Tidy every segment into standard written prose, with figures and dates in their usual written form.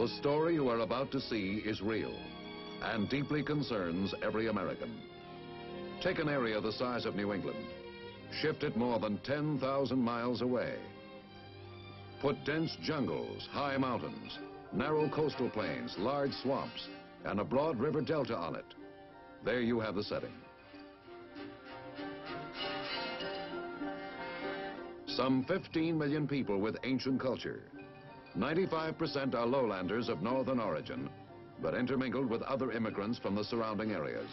The story you are about to see is real and deeply concerns every American. Take an area the size of New England, shift it more than 10,000 miles away. Put dense jungles, high mountains, narrow coastal plains, large swamps, and a broad river delta on it. There you have the setting. Some 15 million people with ancient culture. 95% are lowlanders of northern origin, but intermingled with other immigrants from the surrounding areas.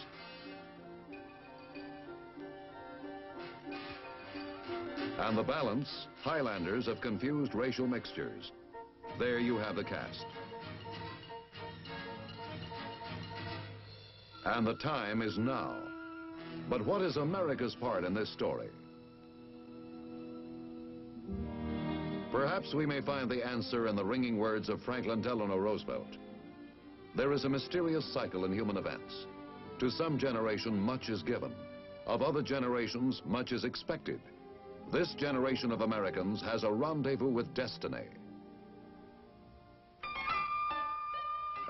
And the balance, highlanders of confused racial mixtures. There you have the cast. And the time is now. But what is America's part in this story? Perhaps we may find the answer in the ringing words of Franklin Delano Roosevelt. There is a mysterious cycle in human events. To some generation, much is given. Of other generations, much is expected. This generation of Americans has a rendezvous with destiny.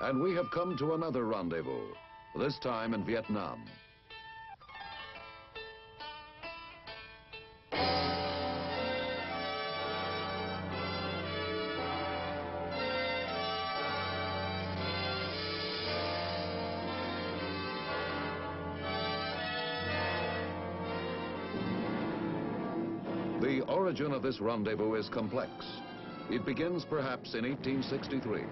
And we have come to another rendezvous, this time in Vietnam. The origin of this rendezvous is complex. It begins perhaps in 1863,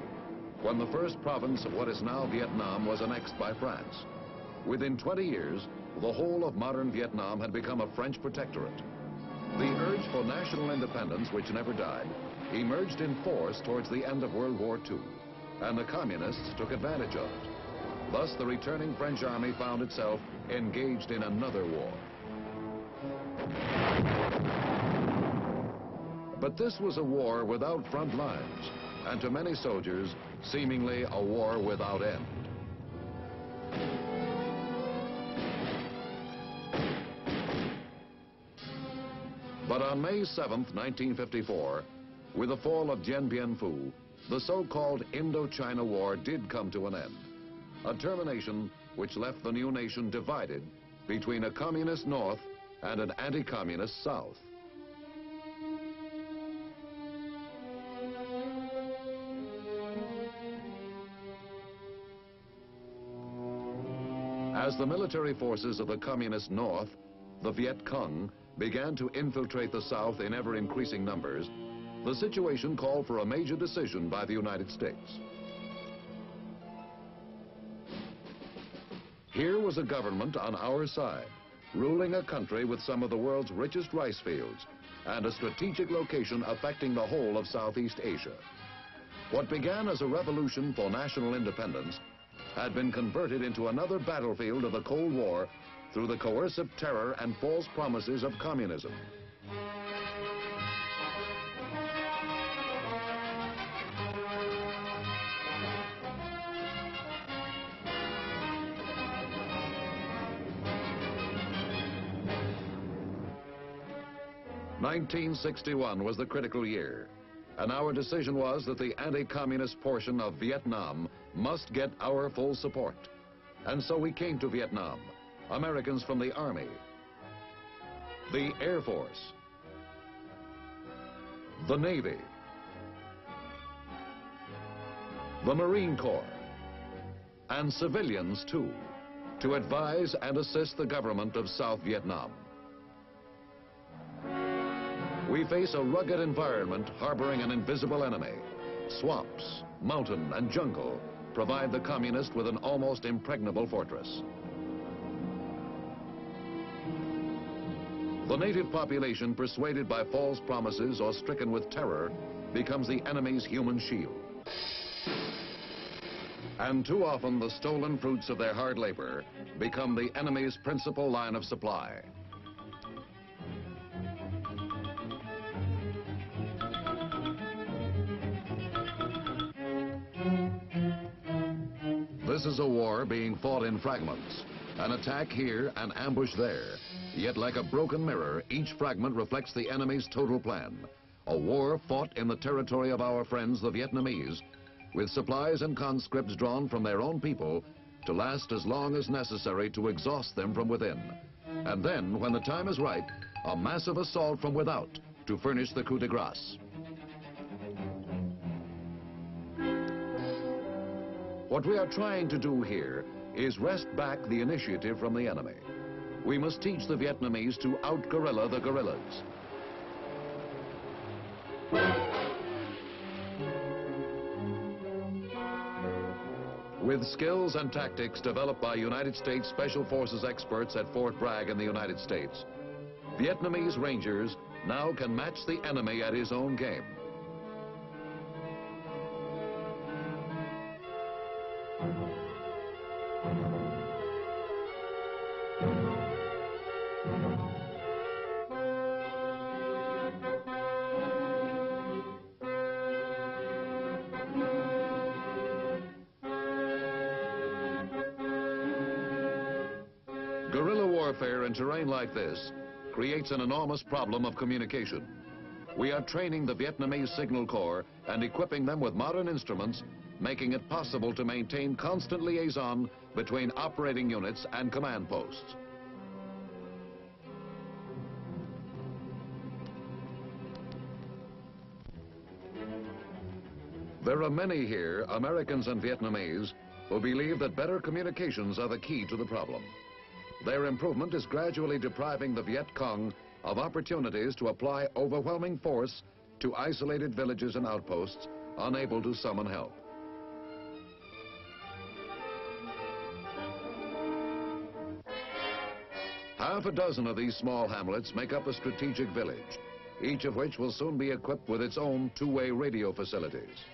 when the first province of what is now Vietnam was annexed by France. Within 20 years, the whole of modern Vietnam had become a French protectorate. The urge for national independence, which never died, emerged in force towards the end of World War II, and the communists took advantage of it. Thus, the returning French army found itself engaged in another war. But this was a war without front lines, and to many soldiers, seemingly a war without end. But on May 7th, 1954, with the fall of Dien Bien Phu, the so-called Indochina War did come to an end, a termination which left the new nation divided between a communist North and an anti-communist South. As the military forces of the communist North, the Viet Cong, began to infiltrate the South in ever-increasing numbers, the situation called for a major decision by the United States. Here was a government on our side, ruling a country with some of the world's richest rice fields and a strategic location affecting the whole of Southeast Asia. What began as a revolution for national independence had been converted into another battlefield of the Cold War through the coercive terror and false promises of communism. (1961) was the critical year, and our decision was that the anti-communist portion of Vietnam must get our full support. And so we came to Vietnam, Americans from the Army, the Air Force, the Navy, the Marine Corps, and civilians too, to advise and assist the government of South Vietnam. We face a rugged environment harboring an invisible enemy. Swamps, mountain, and jungle provide the communist with an almost impregnable fortress. The native population, persuaded by false promises or stricken with terror, becomes the enemy's human shield. And too often, the stolen fruits of their hard labor become the enemy's principal line of supply. This is a war being fought in fragments. An attack here, an ambush there. Yet like a broken mirror, each fragment reflects the enemy's total plan. A war fought in the territory of our friends, the Vietnamese, with supplies and conscripts drawn from their own people to last as long as necessary to exhaust them from within. And then, when the time is right, a massive assault from without to furnish the coup de grace. What we are trying to do here is wrest back the initiative from the enemy. We must teach the Vietnamese to out-guerrilla the guerrillas. With skills and tactics developed by United States Special Forces experts at Fort Bragg in the United States, Vietnamese Rangers now can match the enemy at his own game. Guerrilla warfare in terrain like this creates an enormous problem of communication. We are training the Vietnamese Signal Corps and equipping them with modern instruments, making it possible to maintain constant liaison between operating units and command posts. There are many here, Americans and Vietnamese, who believe that better communications are the key to the problem. Their improvement is gradually depriving the Viet Cong of opportunities to apply overwhelming force to isolated villages and outposts, unable to summon help. Half a dozen of these small hamlets make up a strategic village, each of which will soon be equipped with its own two-way radio facilities.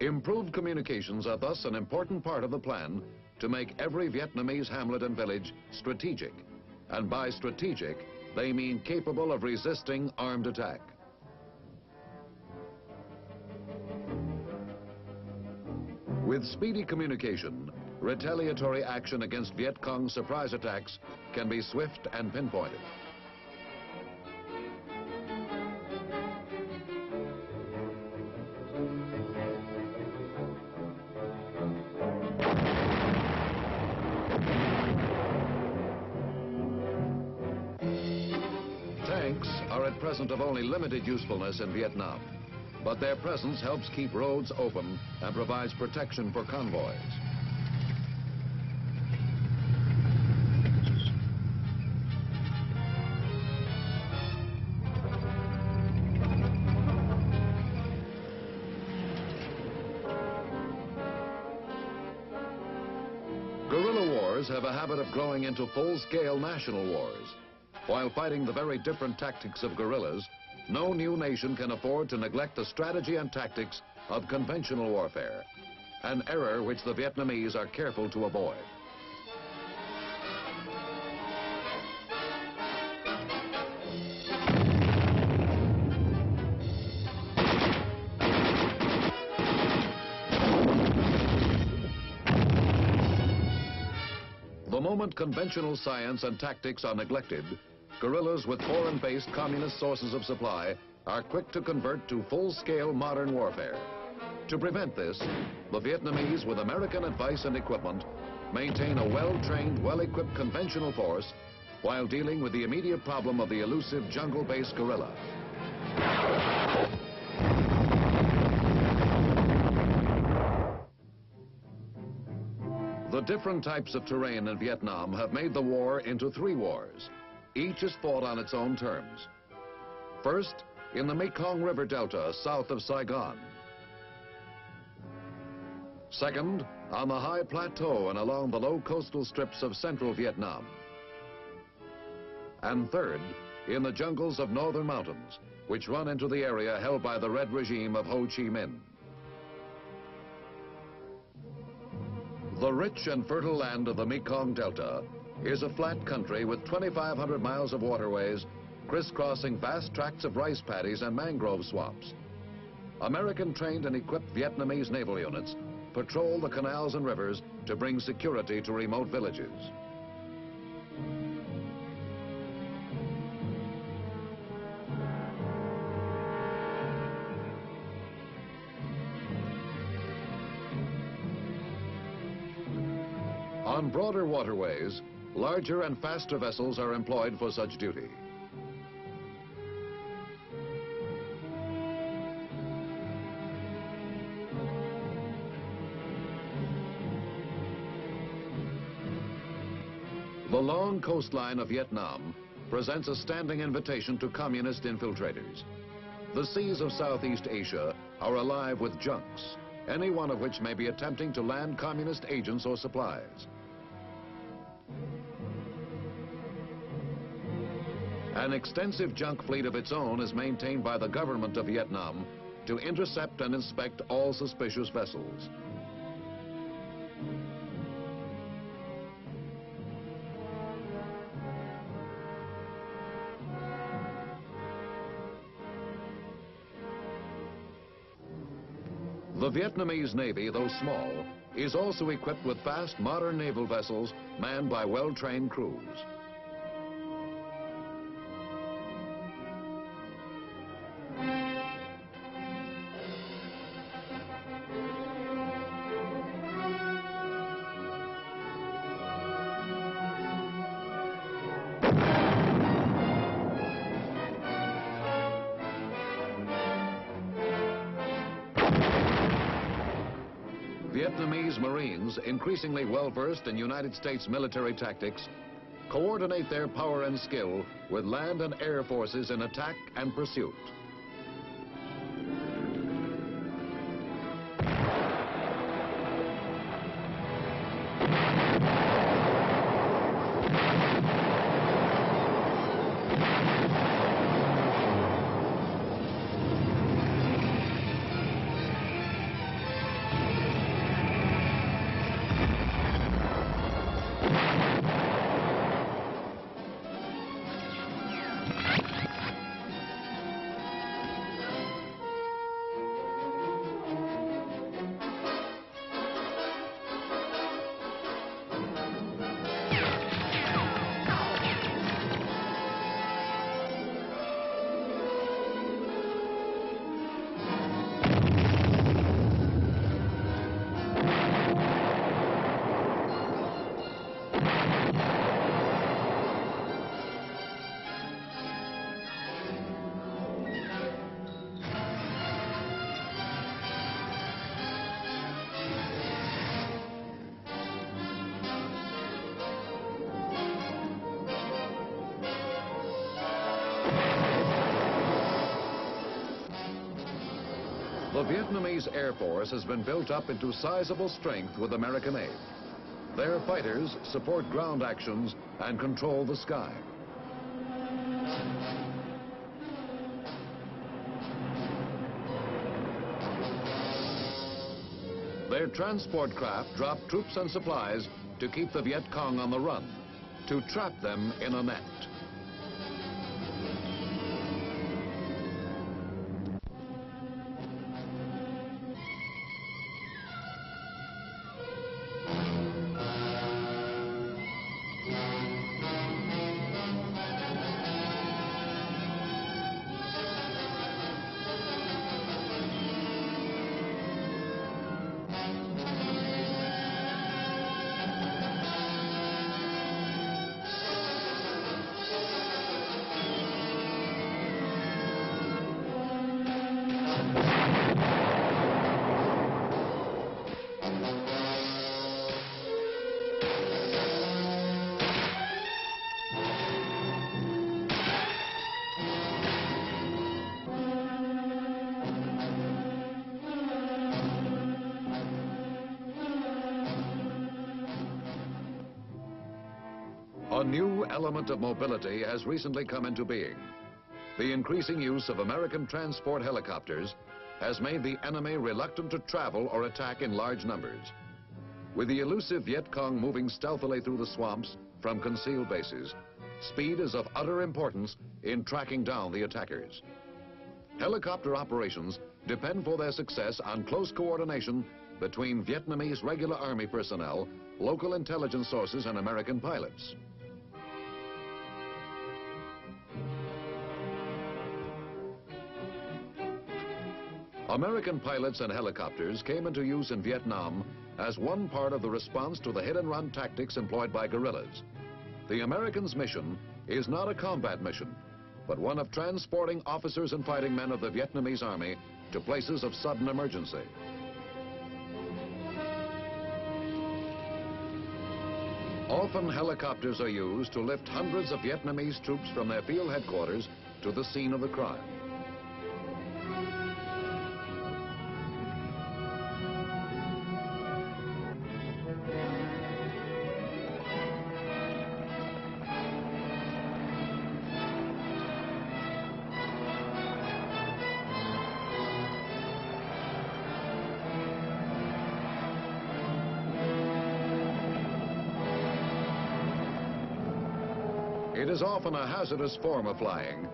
Improved communications are thus an important part of the plan to make every Vietnamese hamlet and village strategic. And by strategic, they mean capable of resisting armed attack. With speedy communication, retaliatory action against Viet Cong surprise attacks can be swift and pinpointed. Tanks are at present of only limited usefulness in Vietnam, but their presence helps keep roads open and provides protection for convoys. Guerrilla wars have a habit of growing into full-scale national wars. While fighting the very different tactics of guerrillas, no new nation can afford to neglect the strategy and tactics of conventional warfare, an error which the Vietnamese are careful to avoid. The moment conventional science and tactics are neglected, guerrillas with foreign-based communist sources of supply are quick to convert to full-scale modern warfare. To prevent this, the Vietnamese, with American advice and equipment, maintain a well-trained, well-equipped conventional force while dealing with the immediate problem of the elusive jungle-based guerrilla. The different types of terrain in Vietnam have made the war into three wars. Each is fought on its own terms. First, in the Mekong River Delta, south of Saigon. Second, on the high plateau and along the low coastal strips of central Vietnam. And third, in the jungles of northern mountains, which run into the area held by the Red regime of Ho Chi Minh. The rich and fertile land of the Mekong Delta is a flat country with 2,500 miles of waterways crisscrossing vast tracts of rice paddies and mangrove swamps. American-trained and equipped Vietnamese naval units patrol the canals and rivers to bring security to remote villages. On broader waterways, larger and faster vessels are employed for such duty. The long coastline of Vietnam presents a standing invitation to communist infiltrators. The seas of Southeast Asia are alive with junks, any one of which may be attempting to land communist agents or supplies. An extensive junk fleet of its own is maintained by the government of Vietnam to intercept and inspect all suspicious vessels. The Vietnamese Navy, though small, is also equipped with fast, modern naval vessels manned by well-trained crews. Vietnamese Marines, increasingly well-versed in United States military tactics, coordinate their power and skill with land and air forces in attack and pursuit. The Vietnamese Air Force has been built up into sizable strength with American aid. Their fighters support ground actions and control the sky. Their transport craft drop troops and supplies to keep the Viet Cong on the run, to trap them in a net. A new element of mobility has recently come into being. The increasing use of American transport helicopters has made the enemy reluctant to travel or attack in large numbers. With the elusive Viet Cong moving stealthily through the swamps from concealed bases, speed is of utter importance in tracking down the attackers. Helicopter operations depend for their success on close coordination between Vietnamese regular army personnel, local intelligence sources, and American pilots. American pilots and helicopters came into use in Vietnam as one part of the response to the hit-and-run tactics employed by guerrillas. The Americans' mission is not a combat mission, but one of transporting officers and fighting men of the Vietnamese army to places of sudden emergency. Often helicopters are used to lift hundreds of Vietnamese troops from their field headquarters to the scene of the crime. It is often a hazardous form of flying,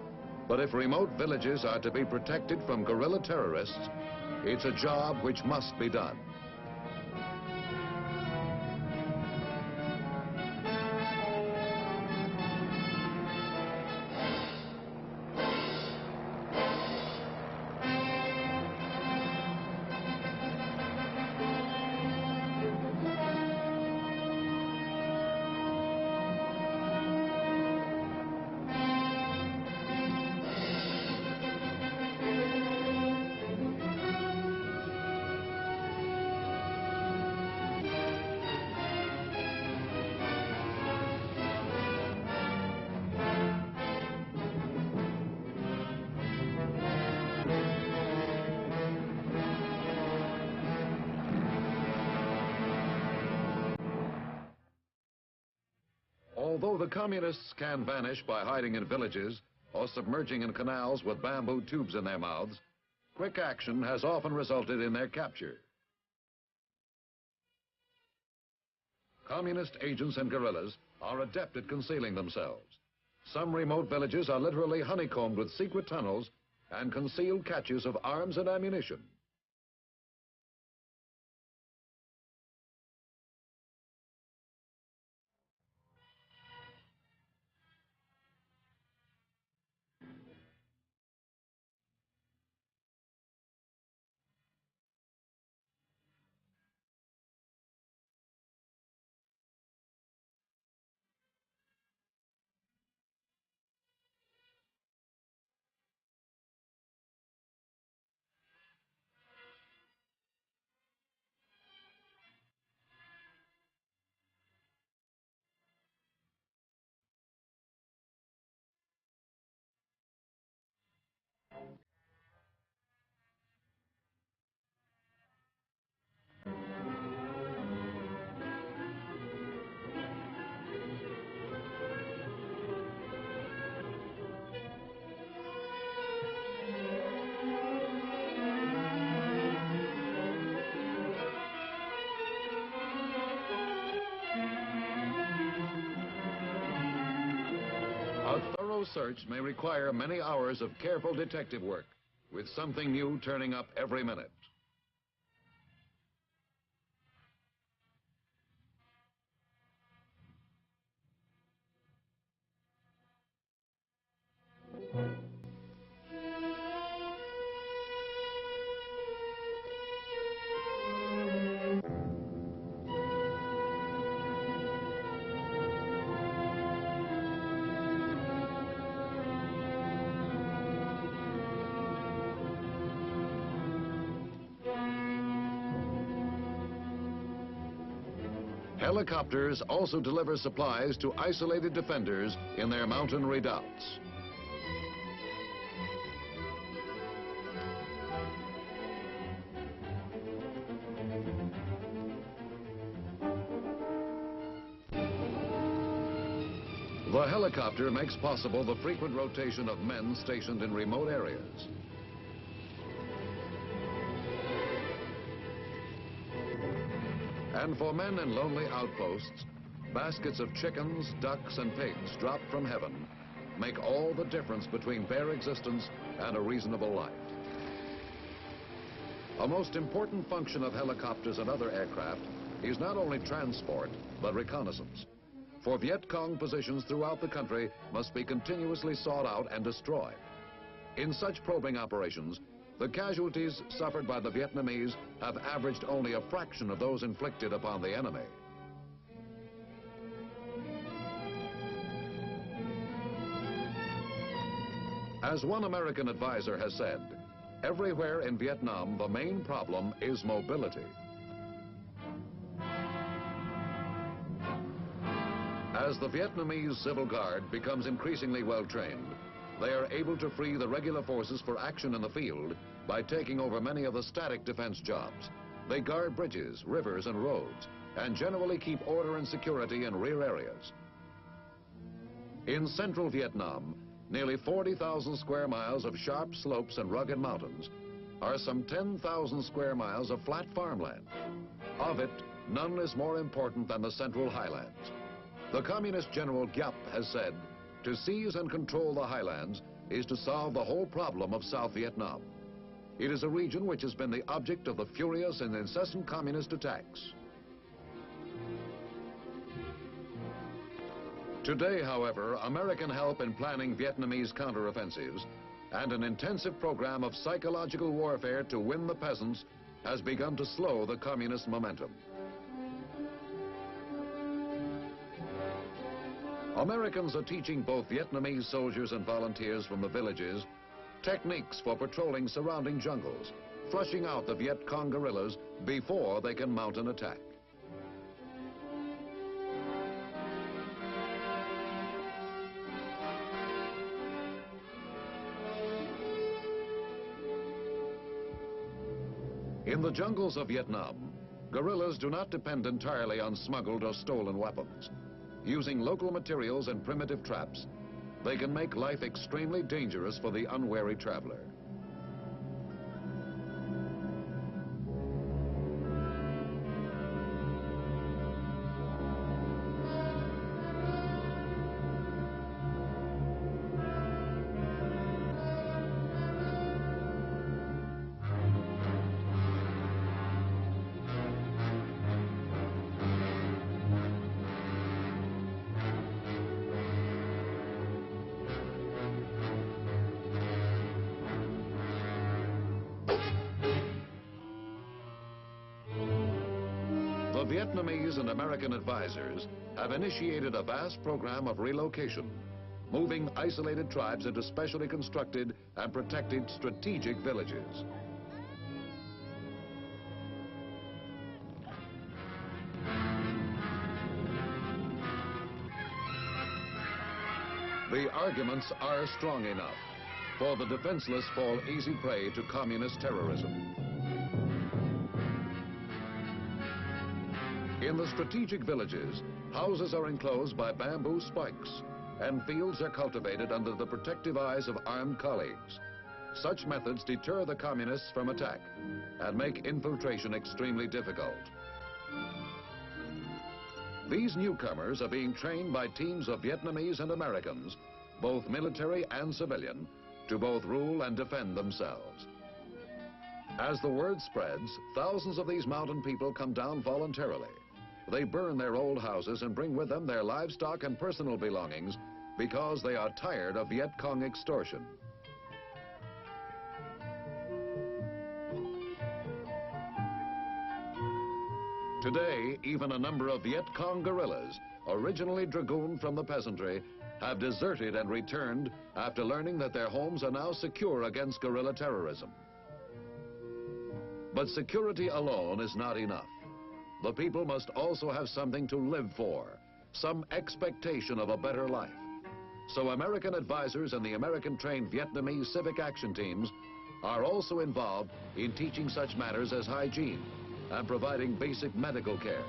but if remote villages are to be protected from guerrilla terrorists, it's a job which must be done. Although the communists can vanish by hiding in villages or submerging in canals with bamboo tubes in their mouths, quick action has often resulted in their capture. Communist agents and guerrillas are adept at concealing themselves. Some remote villages are literally honeycombed with secret tunnels and concealed caches of arms and ammunition. A thorough search may require many hours of careful detective work, with something new turning up every minute. Helicopters also deliver supplies to isolated defenders in their mountain redoubts. The helicopter makes possible the frequent rotation of men stationed in remote areas. And for men in lonely outposts, baskets of chickens, ducks, and pigs dropped from heaven make all the difference between bare existence and a reasonable life. A most important function of helicopters and other aircraft is not only transport, but reconnaissance. For Viet Cong positions throughout the country must be continuously sought out and destroyed. In such probing operations, the casualties suffered by the Vietnamese have averaged only a fraction of those inflicted upon the enemy. As one American advisor has said, everywhere in Vietnam, the main problem is mobility. As the Vietnamese Civil Guard becomes increasingly well-trained, they are able to free the regular forces for action in the field by taking over many of the static defense jobs. They guard bridges, rivers, and roads, and generally keep order and security in rear areas. In central Vietnam, nearly 40,000 square miles of sharp slopes and rugged mountains are some 10,000 square miles of flat farmland. Of it, none is more important than the Central Highlands. The Communist General Giap has said, to seize and control the highlands is to solve the whole problem of South Vietnam. It is a region which has been the object of the furious and incessant communist attacks. Today, however, American help in planning Vietnamese counteroffensives and an intensive program of psychological warfare to win the peasants has begun to slow the communist momentum. Americans are teaching both Vietnamese soldiers and volunteers from the villages techniques for patrolling surrounding jungles, flushing out the Viet Cong guerrillas before they can mount an attack. In the jungles of Vietnam, guerrillas do not depend entirely on smuggled or stolen weapons. Using local materials and primitive traps, they can make life extremely dangerous for the unwary traveler. The Vietnamese and American advisors have initiated a vast program of relocation, moving isolated tribes into specially constructed and protected strategic villages. The arguments are strong enough, for the defenseless fall easy prey to communist terrorism. In the strategic villages, houses are enclosed by bamboo spikes, and fields are cultivated under the protective eyes of armed colleagues. Such methods deter the communists from attack and make infiltration extremely difficult. These newcomers are being trained by teams of Vietnamese and Americans, both military and civilian, to both rule and defend themselves. As the word spreads, thousands of these mountain people come down voluntarily. They burn their old houses and bring with them their livestock and personal belongings because they are tired of Viet Cong extortion. Today, even a number of Viet Cong guerrillas, originally dragooned from the peasantry, have deserted and returned after learning that their homes are now secure against guerrilla terrorism. But security alone is not enough. The people must also have something to live for, some expectation of a better life. So American advisors and the American-trained Vietnamese civic action teams are also involved in teaching such matters as hygiene and providing basic medical care.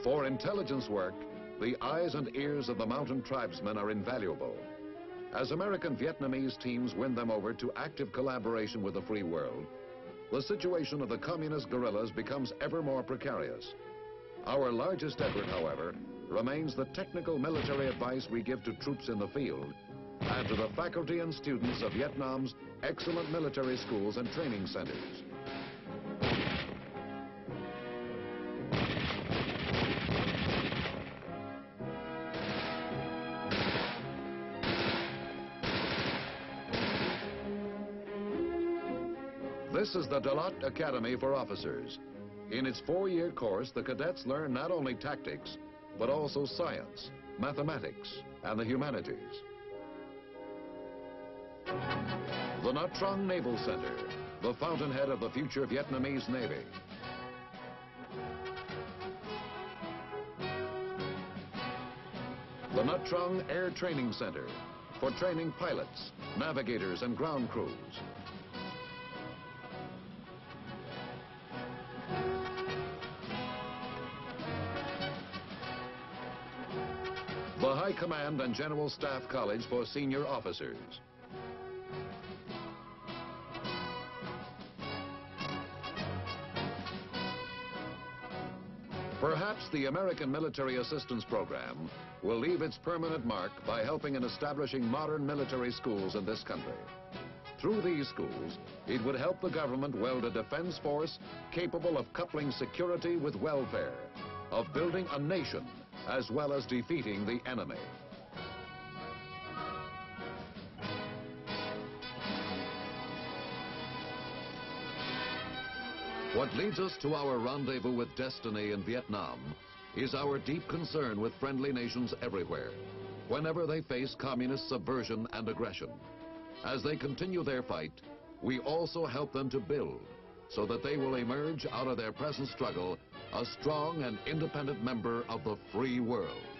For intelligence work, the eyes and ears of the mountain tribesmen are invaluable. As American Vietnamese teams win them over to active collaboration with the free world, the situation of the communist guerrillas becomes ever more precarious. Our largest effort, however, remains the technical military advice we give to troops in the field and to the faculty and students of Vietnam's excellent military schools and training centers. This is the Dalot Academy for Officers. In its 4-year course, the cadets learn not only tactics, but also science, mathematics, and the humanities. The Nha Trang Naval Center, the fountainhead of the future Vietnamese Navy. The Nha Trang Air Training Center, for training pilots, navigators, and ground crews. The High Command and General Staff College for senior officers. Perhaps the American Military Assistance Program will leave its permanent mark by helping in establishing modern military schools in this country. Through these schools, it would help the government weld a defense force capable of coupling security with welfare, of building a nation as well as defeating the enemy. What leads us to our rendezvous with destiny in Vietnam is our deep concern with friendly nations everywhere, whenever they face communist subversion and aggression. As they continue their fight, we also help them to build, so that they will emerge out of their present struggle a strong and independent member of the free world.